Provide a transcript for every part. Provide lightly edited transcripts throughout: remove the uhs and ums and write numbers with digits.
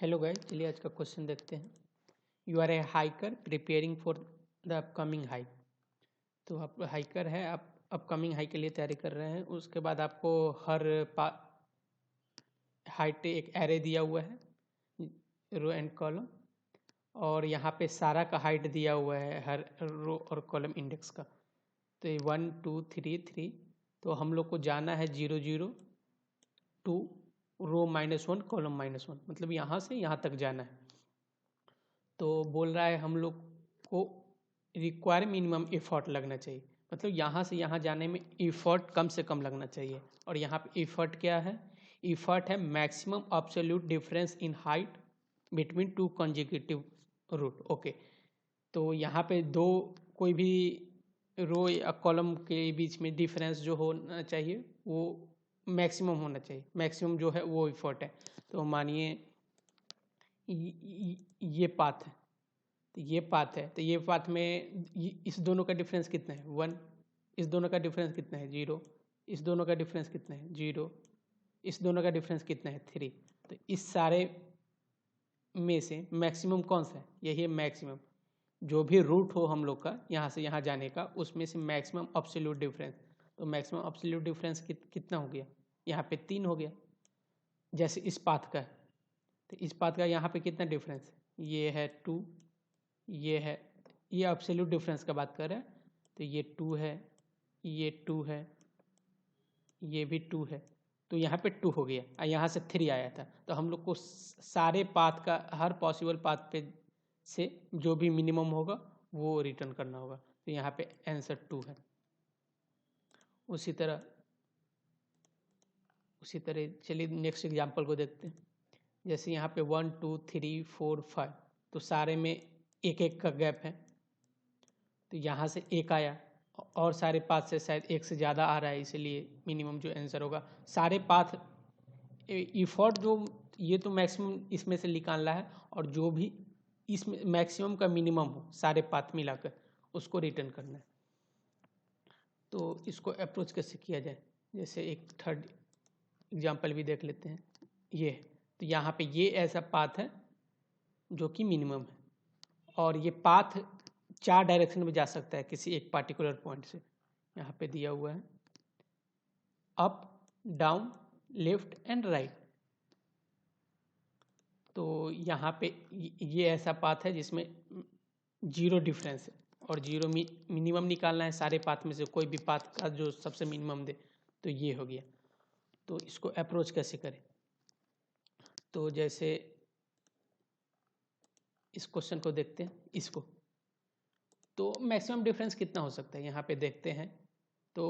Hello guys, चलिए आज का क्वेश्चन देखते हैं। You are a hiker preparing for the upcoming hike. तो आप हाइकर है, आप अपकमिंग हाइक के लिए तैयारी कर रहे हैं। उसके बाद आपको हर हाइट एक एरे दिया हुआ है, रो एंड कॉलम, और यहाँ पे सारा का हाइट दिया हुआ है हर रो और कॉलम इंडेक्स का। तो ये 1 2 3 3। तो हम लोग को जाना है 0 0 2 रो -1 कॉलम -1, मतलब यहाँ से यहाँ तक जाना है। तो बोल रहा है हम लोग को रिक्वायर मिनिमम एफर्ट लगना चाहिए, मतलब यहाँ से यहाँ जाने में एफर्ट कम से कम लगना चाहिए। और यहाँ पे एफर्ट क्या है? एफर्ट है maximum absolute difference in height between two consecutive route. Okay, तो यहाँ पे दो कोई भी रो या कॉलम के बीच में डिफरेंस जो होना चाहिए वो मैक्सिमम होना चाहिए। मैक्सिमम जो है वो एफर्ट है। तो मानिए ये पाथ है, तो ये पाथ है, तो ये पाथ में इस दोनों का डिफरेंस कितना है? 1। इस दोनों का डिफरेंस कितना है? 0। इस दोनों का डिफरेंस कितना है? 0। इस दोनों का डिफरेंस कितना है? 3। तो इस सारे में से मैक्सिमम कौन सा है? यही है मैक्सिमम। जो भी रूट हो हम लोग का यहाँ से यहाँ जाने का, उसमें से मैक्सिमम एब्सोल्यूट डिफरेंस। तो मैक्सिमम एब्सोल्यूट डिफरेंस कितना हो गया? यहाँ पे 3 हो गया। जैसे इस पाथ का है, तो इस पाथ का यहाँ पे कितना डिफरेंस है? ये है 2, ये है, ये एब्सोल्यूट डिफरेंस का बात कर रहे हैं। तो ये 2 है, ये 2 है, ये भी 2 है। तो यहाँ पे 2 हो गया और यहाँ से 3 आया था। तो हम लोग को सारे पाथ का, हर पॉसिबल पाथ पे से जो भी मिनिमम होगा वो रिटर्न करना होगा। तो यहाँ पे आंसर 2 है। उसी तरह चलिए नेक्स्ट एग्जांपल को देखते हैं। जैसे यहाँ पे 1 2 3 4 5, तो सारे में एक एक का गैप है। तो यहाँ से एक आया और सारे पाथ से शायद एक से ज़्यादा आ रहा है, इसलिए मिनिमम जो आंसर होगा सारे पाथ एफर्ट जो ये तो मैक्सिमम इसमें से निकालना है, और जो भी इसमें मैक्सिमम का मिनिमम हो सारे पाथ मिलाकर उसको रिटर्न करना है। तो इसको अप्रोच कैसे किया जाए? जैसे एक थर्ड एग्जांपल भी देख लेते हैं। ये तो यहाँ पे ये ऐसा पाथ है जो कि मिनिमम है, और ये पाथ 4 डायरेक्शन में जा सकता है किसी एक पार्टिकुलर पॉइंट से। यहाँ पे दिया हुआ है up, down, left and right. तो यहाँ पे ये ऐसा पाथ है जिसमें 0 डिफरेंस है, और 0 मिनिमम निकालना है सारे पाथ में से, कोई भी पाथ का जो सबसे मिनिमम दे। तो ये हो गया। तो इसको अप्रोच कैसे करें? तो जैसे इस क्वेश्चन को देखते हैं, इसको तो मैक्सिमम डिफरेंस कितना हो सकता है यहाँ पे देखते हैं। तो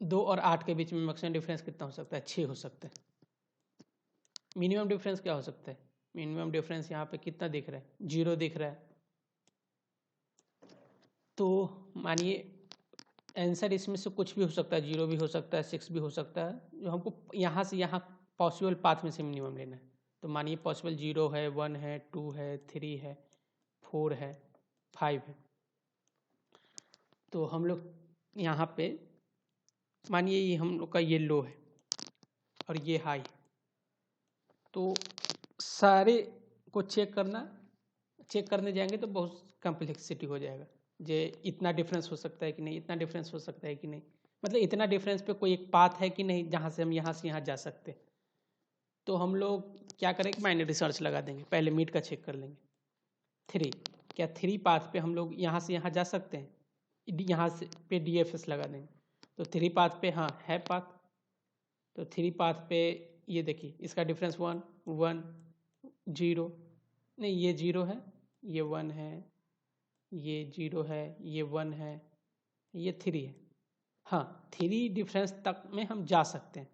2 और 8 के बीच में मैक्सिमम डिफरेंस कितना हो सकता है? 6 हो सकता है। मिनिमम डिफरेंस क्या हो सकता है? मिनिमम डिफरेंस यहाँ पे कितना दिख रहा है? 0 दिख रहा है। तो मानिए आंसर इसमें से कुछ भी हो सकता है, 0 भी हो सकता है, 6 भी हो सकता है, जो हमको यहाँ से यहाँ पॉसिबल पाथ में से मिनिमम लेना है। तो मानिए पॉसिबल 0 है, 1 है, 2 है, 3 है, 4 है, 5 है। तो हम लोग यहाँ पे मानिए ये हम लोग का ये लो है और ये हाई है। तो सारे को चेक करने जाएंगे तो बहुत कॉम्प्लेक्सिटी हो जाएगा। जे इतना डिफरेंस हो सकता है कि नहीं, इतना डिफरेंस हो सकता है कि नहीं, मतलब इतना डिफरेंस पे कोई एक पाथ है कि नहीं जहाँ से हम यहाँ से यहाँ जा सकते। तो हम लोग क्या करेंगे? बाइनरी सर्च लगा देंगे, पहले मीट का चेक कर लेंगे। 3, क्या 3 पाथ पे हम लोग यहाँ से यहाँ जा सकते हैं? यहाँ से पे DFS लगा देंगे। तो 3 पाथ पे हाँ है पाथ। तो 3 पाथ पे ये देखिए इसका डिफरेंस 1 1 0, नहीं ये 0 है, ये 1 है, ये 0 है, ये 1 है, ये 3 है। हाँ 3 डिफरेंस तक में हम जा सकते हैं।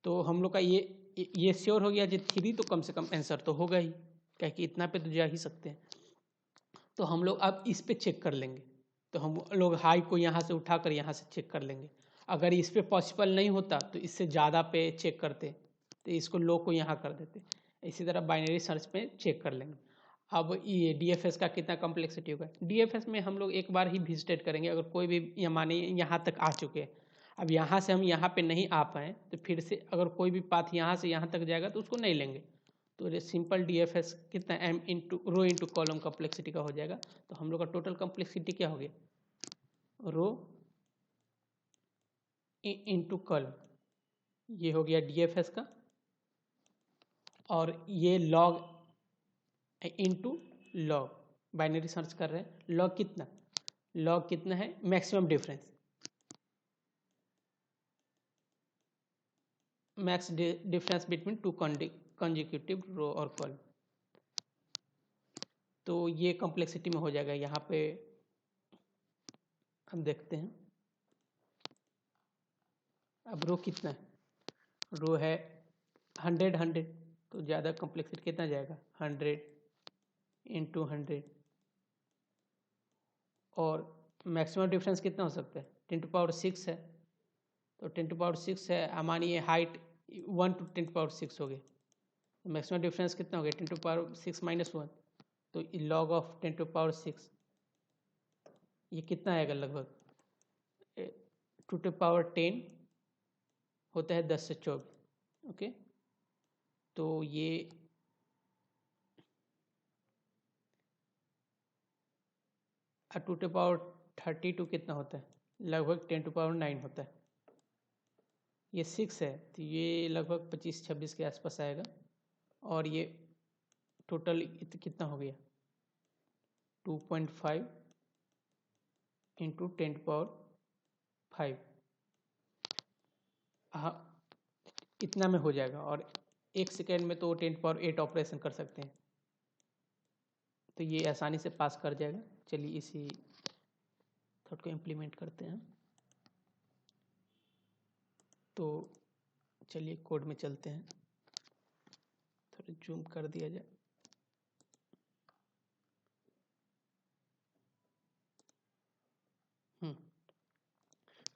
तो हम लोग का ये श्योर हो गया, जो 3 तो कम से कम आंसर तो होगा ही, क्या कि इतना पे तो जा ही सकते हैं। तो हम लोग अब इस पे चेक कर लेंगे। तो हम लोग हाई को यहाँ से उठाकर यहाँ से चेक कर लेंगे। अगर इस पे पॉसिबल नहीं होता तो इससे ज़्यादा पे चेक करते, तो इसको लो को यहाँ कर देते। इसी तरह बाइनरी सर्च पे चेक कर लेंगे। अब ये DFS का कितना कॉम्प्लेक्सिटी होगा? DFS में हम लोग एक बार ही विजिटेट करेंगे। अगर कोई भी माने यहाँ तक आ चुके हैं, अब यहाँ से हम यहाँ पे नहीं आ पाए, तो फिर से अगर कोई भी पाथ यहाँ से यहाँ तक जाएगा तो उसको नहीं लेंगे। तो ये सिंपल DFS कितना m into rho into column complexity का हो जाएगा। तो हम लोग का टोटल कॉम्प्लेक्सिटी क्या हो गया, रो इंटू कॉलम, ये हो गया DFS का। और ये log into log, binary search कर रहे हैं, लॉग कितना है, maximum difference, max difference between two consecutive row और कॉलम। तो ये कॉम्प्लेक्सिटी में हो जाएगा। यहाँ पे हम देखते हैं, अब रो कितना है, रो है 100, तो ज़्यादा कॉम्प्लेक्सिटी कितना जाएगा, 100 इंटू 100। और मैक्सिमम डिफरेंस कितना हो सकता है, 10⁶ है, तो 10⁶ है, मानिए हाइट 1 to 10⁶ हो गए, तो मैक्सिमम डिफरेंस कितना हो गया, 10⁶ -1, तो लॉग ऑफ 10⁶ ये कितना आएगा, लगभग 2⁻10 होता है 10 से 24। ओके, तो ये 2⁻32 कितना होता है, लगभग 10⁹ होता है। ये 6 है, तो ये लगभग 25-26 के आसपास आएगा। और ये टोटल कितना हो गया, 2.5 इंटू 10⁵। हाँ, इतना में हो जाएगा। और 1 सेकेंड में तो 10⁸ ऑपरेशन कर सकते हैं, तो ये आसानी से पास कर जाएगा। चलिए इसी थॉट को इम्प्लीमेंट करते हैं। तो चलिए कोड में चलते हैं, थोड़ा जूम कर दिया जाए।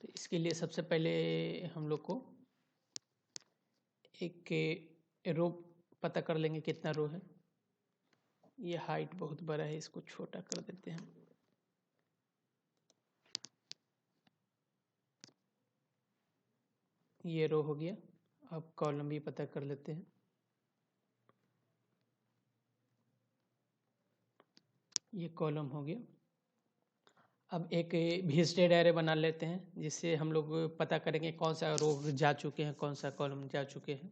तो इसके लिए सबसे पहले हम लोग को एक रो पता कर लेंगे, कितना रो है। ये हाइट बहुत बड़ा है, इसको छोटा कर देते हैं। ये रो हो गया। अब कॉलम भी पता कर लेते हैं। ये कॉलम हो गया। अब एक विजिटेड एरे बना लेते हैं, जिससे हम लोग पता करेंगे कौन सा रो जा चुके हैं, कौन सा कॉलम जा चुके हैं।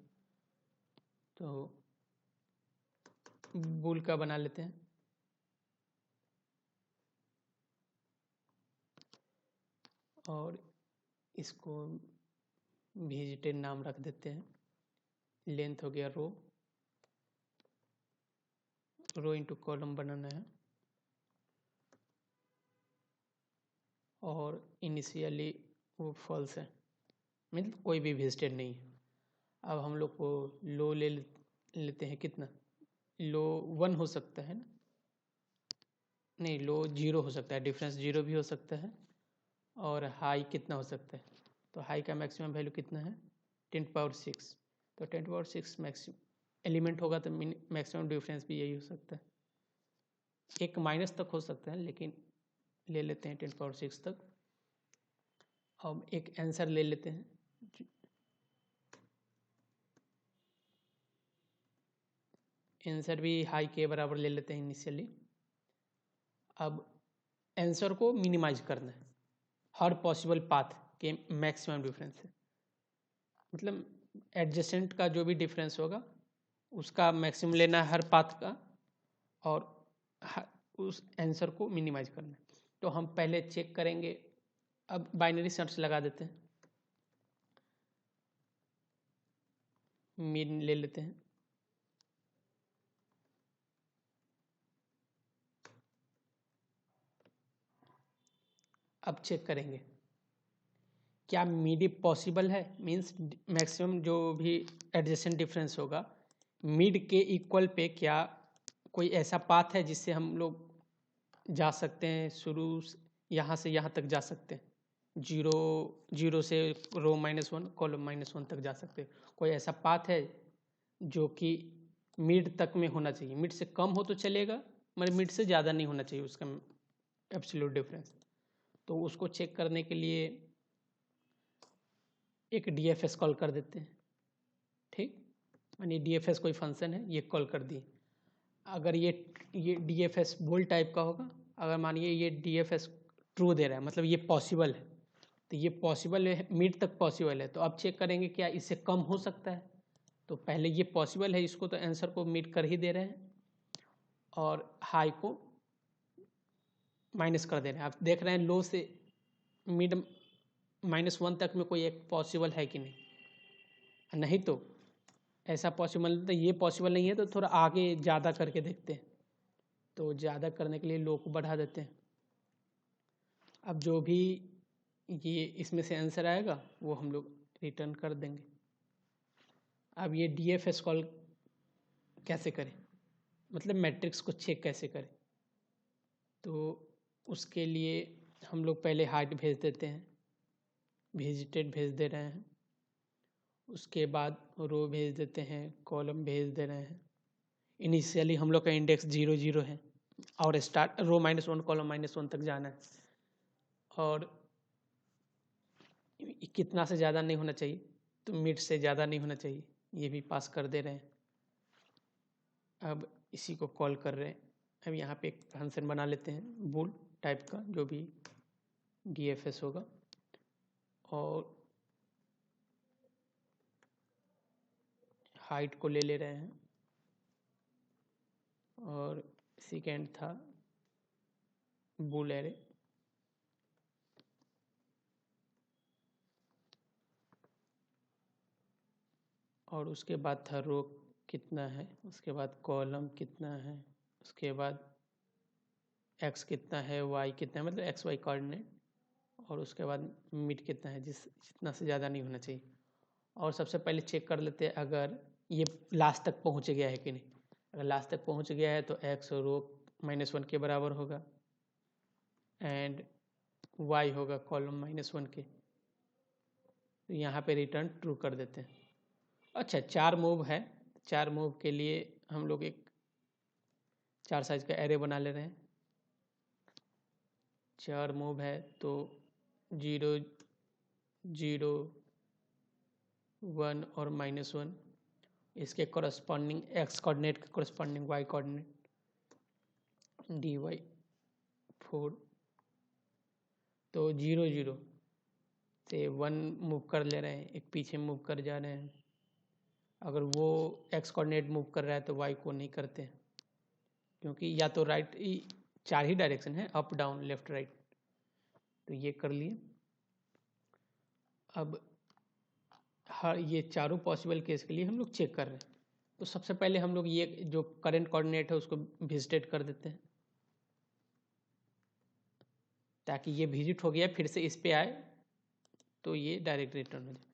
तो बूल का बना लेते हैं। और इसको विजिटेड नाम रख देते हैं। लेंथ हो गया रो इंटू कॉलम बनाना है। और इनिशियली वो फॉल्स है, मतलब कोई भी विजिटेड नहीं है। अब हम लोग को लो लेते हैं, कितना, लो 1 हो सकता है ना, नहीं लो 0 हो सकता है, डिफरेंस 0 भी हो सकता है। और हाई कितना हो सकता है, तो हाई का मैक्सिमम वैल्यू कितना है, 10⁶। तो 10⁶ मैक्सिमम एलिमेंट होगा, तो मैक्सिमम डिफरेंस भी यही हो सकता है। एक माइनस तक हो सकता है, लेकिन ले लेते हैं 10⁶ तक। अब एक आंसर ले लेते हैं। आंसर भी हाई के बराबर ले लेते हैं इनिशियली। अब आंसर को मिनिमाइज करना है हर पॉसिबल पाथ के मैक्सिमम डिफरेंस से, मतलब एडजेसेंट का जो भी डिफरेंस होगा उसका मैक्सिमम लेना है हर पाथ का, और उस आंसर को मिनिमाइज करना है। तो हम पहले चेक करेंगे। अब बाइनरी सर्च लगा देते हैं, मीन ले लेते हैं। अब चेक करेंगे क्या मिड पॉसिबल है, मीन्स मैक्सिमम जो भी एडजेसेंट डिफरेंस होगा मिड के इक्वल पे क्या कोई ऐसा पाथ है जिससे हम लोग जा सकते हैं, शुरू यहाँ से यहाँ तक जा सकते हैं, 0 से रो -1 कॉलम -1 तक जा सकते हैं। कोई ऐसा पाथ है जो कि मिड तक में होना चाहिए, मिड से कम हो तो चलेगा, मगर मिड से ज़्यादा नहीं होना चाहिए उसका एब्सोल्यूट डिफरेंस। तो उसको चेक करने के लिए एक DFS कॉल कर देते हैं। ठीक, यानी DFS कोई फंक्शन है, ये कॉल कर दिए। अगर ये DFS बोल टाइप का होगा, अगर मानिए ये DFS ट्रू दे रहा है, मतलब ये पॉसिबल है, तो ये पॉसिबल है, मिड तक पॉसिबल है, तो अब चेक करेंगे क्या इससे कम हो सकता है। तो पहले ये पॉसिबल है, इसको तो आंसर को मीट कर ही दे रहे हैं, और हाई को माइनस कर दे रहे हैं। आप देख रहे हैं लो से मिड -1 तक में कोई एक पॉसिबल है कि नहीं तो ऐसा पॉसिबल, तो ये पॉसिबल नहीं है, तो थोड़ा आगे ज़्यादा करके देखते हैं। तो ज़्यादा करने के लिए लो को बढ़ा देते हैं। अब जो भी ये इसमें से आंसर आएगा वो हम लोग रिटर्न कर देंगे। अब ये DFS कॉल कैसे करें, मतलब मैट्रिक्स को चेक कैसे करें, तो उसके लिए हम लोग पहले हाइट भेज देते हैं, विजिटेड भेज दे रहे हैं, उसके बाद रो भेज देते हैं, कॉलम भेज दे रहे हैं। इनिशियली हम लोग का इंडेक्स 0 0 है, और स्टार्ट रो -1 कॉलम -1 तक जाना है, और कितना से ज़्यादा नहीं होना चाहिए, तो मिड से ज़्यादा नहीं होना चाहिए, ये भी पास कर दे रहे हैं। अब इसी को कॉल कर रहे हैं। अब यहाँ पे एक फंक्शन बना लेते हैं बूल टाइप का, जो भी DFS होगा, और हाइट को ले रहे हैं, और सेकेंड था बूल एरे, और उसके बाद था रो कितना है, उसके बाद कॉलम कितना है, उसके बाद x कितना है, y कितना है, मतलब XY कोऑर्डिनेट, और उसके बाद मिड कितना है, जितना से ज़्यादा नहीं होना चाहिए। और सबसे पहले चेक कर लेते हैं अगर ये लास्ट तक पहुँच गया है कि नहीं। अगर लास्ट तक पहुँच गया है तो x रो -1 के बराबर होगा, एंड y होगा कॉलम -1 के। तो यहाँ पे रिटर्न ट्रू कर देते हैं। अच्छा, 4 मूव है, 4 मूव के लिए हम लोग एक 4 साइज का एरे बना ले रहे हैं। 4 मूव है तो 0 0 1 और -1, इसके कॉरस्पॉन्डिंग x कोऑर्डिनेट के कॉरस्पॉन्डिंग y कोऑर्डिनेट dy 4, तो 0 0 से 1 मूव कर ले रहे हैं, एक पीछे मूव कर जा रहे हैं। अगर वो x कोऑर्डिनेट मूव कर रहा है तो y को नहीं करते हैं, क्योंकि या तो राइट 4 ही डायरेक्शन है, अप डाउन लेफ्ट राइट, तो ये कर लिए। अब हर ये चारों पॉसिबल केस के लिए हम लोग चेक कर रहे हैं। तो सबसे पहले हम लोग ये जो करंट कोऑर्डिनेट है उसको विजिटेड कर देते हैं, ताकि ये विजिट हो गया फिर से इस पे आए तो ये डायरेक्ट रिटर्न हो जाए।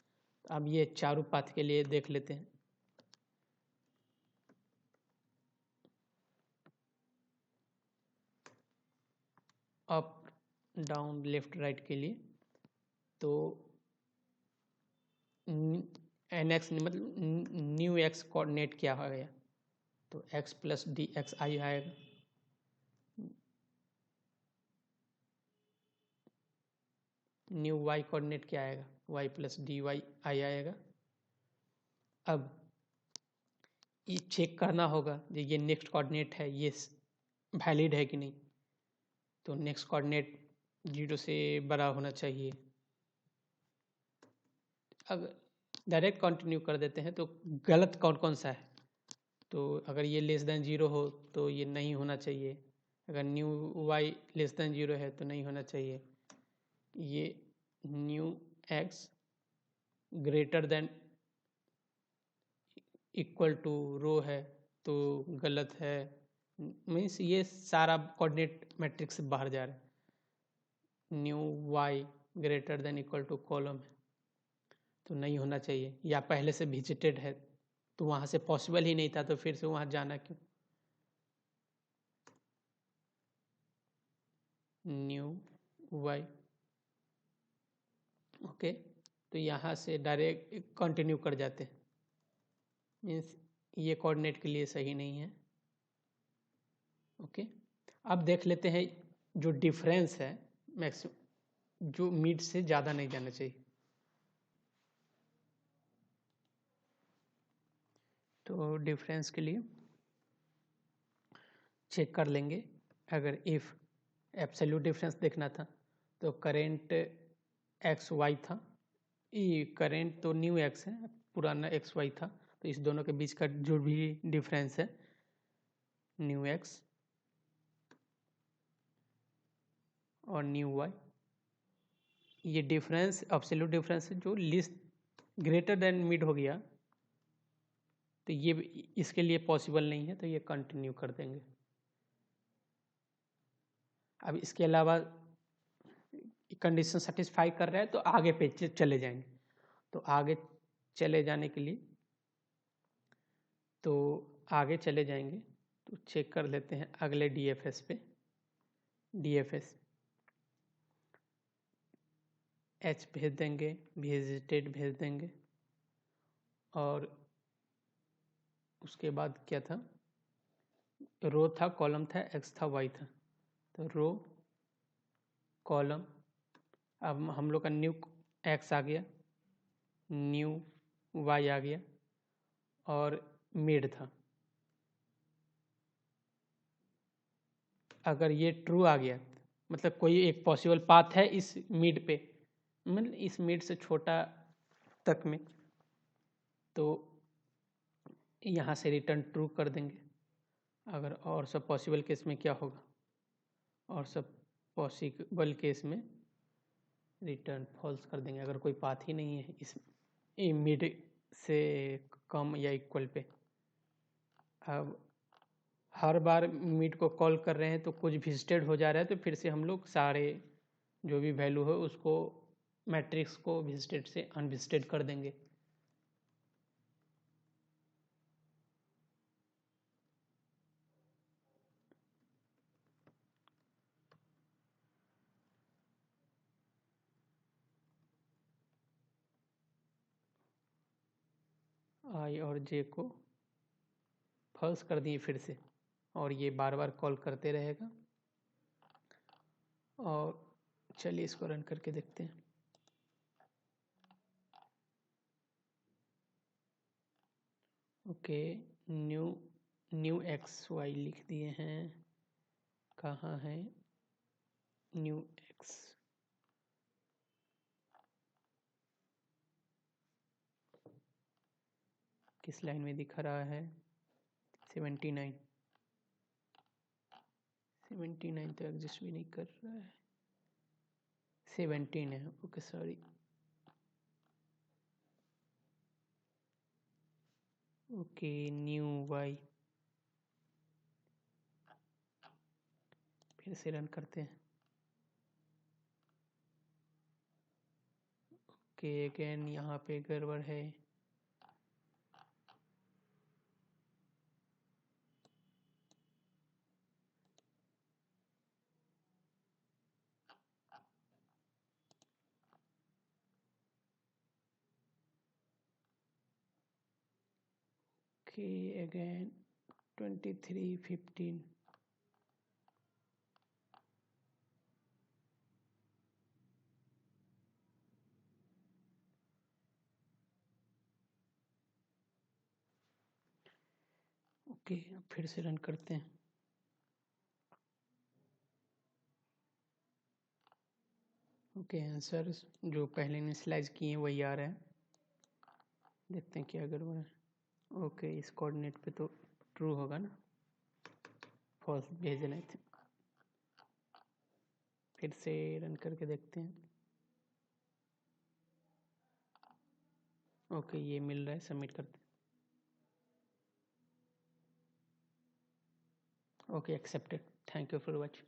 अब ये चारों पाथ के लिए देख लेते हैं। अप डाउन लेफ्ट राइट के लिए तो NX मतलब न्यू x कोऑर्डिनेट क्या हो गया, तो x + dxi आएगा। न्यू y कोऑर्डिनेट क्या आएगा, y + dy आएगा। अब ये चेक करना होगा ये नेक्स्ट कोऑर्डिनेट है ये वैलिड है कि नहीं, तो नेक्स्ट कोऑर्डिनेट 0 से बड़ा होना चाहिए। अब डायरेक्ट कंटिन्यू कर देते हैं, तो गलत कौन कौन सा है, तो अगर ये <0 हो तो ये नहीं होना चाहिए, अगर न्यू y <0 है तो नहीं होना चाहिए, ये न्यू x > इक्वल टू रो है तो गलत है, मीन्स ये सारा कोऑर्डिनेट मैट्रिक्स से बाहर जा रहा है। New y > equal to column है तो नहीं होना चाहिए, या पहले से विजिटेड है तो वहाँ से पॉसिबल ही नहीं था, तो फिर से वहाँ जाना क्यों। न्यू y, ओके, तो यहाँ से डायरेक्ट कंटिन्यू कर जाते हैं, मीन्स ये कोऑर्डिनेट के लिए सही नहीं है। ओके, अब देख लेते हैं जो डिफरेंस है मैक्सिमम, जो मिड से ज़्यादा नहीं जाना चाहिए। तो डिफरेंस के लिए चेक कर लेंगे। अगर इफ़ एब्सोल्यूट डिफरेंस देखना था तो करेंट एक्स वाई था, ये करेंट तो न्यू एक्स है, पुराना एक्स वाई था, तो इस दोनों के बीच का जो भी डिफरेंस है न्यू एक्स और न्यू वाई, ये डिफरेंस एब्सोल्यूट डिफरेंस है जो लिस्ट ग्रेटर देन मिड हो गया, तो ये इसके लिए पॉसिबल नहीं है, तो ये कंटिन्यू कर देंगे। अब इसके अलावा कंडीशन सेटिस्फाई कर रहा है तो आगे पे चले जाएंगे। तो आगे चले जाने के लिए तो आगे चले जाएंगे तो चेक कर लेते हैं अगले डीएफएस पे। डीएफएस एच भेज देंगे, विजिटेड भेज देंगे, और उसके बाद क्या था, रो था, कॉलम था, एक्स था, वाई था, तो रो कॉलम, अब हम लोग का न्यू एक्स आ गया, न्यू वाई आ गया और मिड था। अगर ये ट्रू आ गया मतलब कोई एक पॉसिबल पाथ है इस मिड पे, मतलब इस मिड से छोटा तक में, तो यहाँ से रिटर्न ट्रू कर देंगे। अगर और सब पॉसिबल केस में क्या होगा, और सब पॉसिबल केस में रिटर्न फॉल्स कर देंगे अगर कोई पाथ ही नहीं है इस मिड से कम या इक्वल पे। अब हर बार मिड को कॉल कर रहे हैं तो कुछ विजिटेड हो जा रहा है, तो फिर से हम लोग सारे जो भी वैल्यू है उसको मैट्रिक्स को विजिटेड से अनविजिटेड कर देंगे। आई और जे को फॉल्स कर दिए फिर से, और ये बार बार कॉल करते रहेगा। और चलिए इसको रन करके देखते हैं। ओके, न्यू एक्स वाई लिख दिए हैं, कहाँ है न्यू एक्स, किस लाइन में दिखा रहा है, 79 तो एग्जिस्ट भी नहीं कर रहा है, 17 है, okay sorry. Okay, new Y, फिर से रन करते हैं। ओके, अगेन यहाँ पे गड़बड़ है। ओके, अगेन 23:15, ओके फिर से रन करते हैं। ओके, आंसर जो पहले इनिशियलाइज किए हैं वही आ रहा है, देखते हैं क्या गड़बड़ है। ओके, इस कोऑर्डिनेट पे तो ट्रू होगा ना, फॉल्स भेजने थे। फिर से रन करके देखते हैं। ओके, ये मिल रहा है, सबमिट करते हैं। Okay, accepted, thank you for watching.